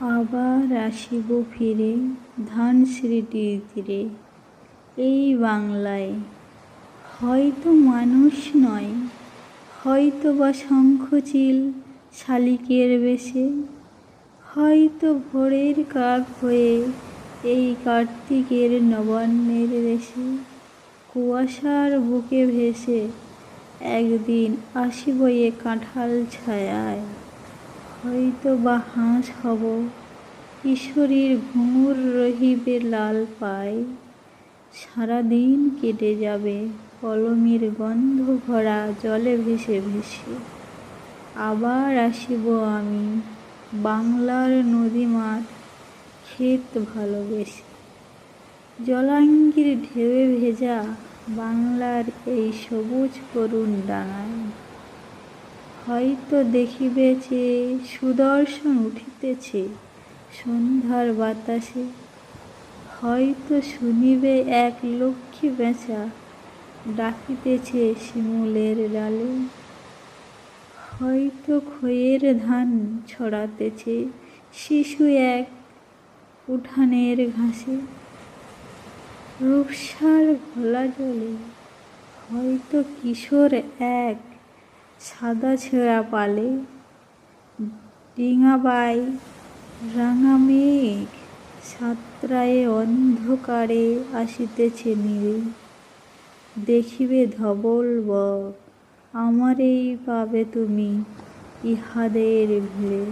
আবার আসিব ফিরে ধানসিঁড়িটির তীরে, এই বাংলায়। হয়তো মানুষ নয়, হয়তো বা শঙ্খচিল শালিকের বেশে, হয়তো ভোরের কাক হয়ে এই কার্তিকের নবান্নের দেশে কুয়াশার বুকে ভেসে একদিন আসিব এ কাঁঠাল ছায়ায়। হয়তো বা হাঁস হব, কিশোরীর ঘুঙুর রহিবে লাল পায়, সারাদিন কেটে যাবে কলমের গন্ধ ভরা জলে ভেসে ভেসে। আবার আসিব আমি বাংলার নদীমাঠ ক্ষেত ভালোবেসে, জলাঙ্গির ঢেউয়ে ভেজা বাংলার এই সবুজ করুণ ডাঙায়। হয়তো দেখিবে চেয়ে সুদর্শন উঠিতেছে সন্ধ্যার বাতাসে, হয়তো শুনিবে এক লক্ষ্মী পেঁচা ডাকিতেছে শিমুলের ডালে, হয়তো খইয়ের ধান ছড়াতেছে শিশু এক উঠানের ঘাসে। রূপসার ঘোলা জলে হয়তো কিশোর এক সাদা ছেঁড়া পালে, ডিঙাবায় রাঙা মেঘ সাঁতরায়ে অন্ধকারে আসিতেছে নীড়ে। দেখিবে ধবল বক, আমারেই পাবে তুমি ইহাদের ভিড়ে।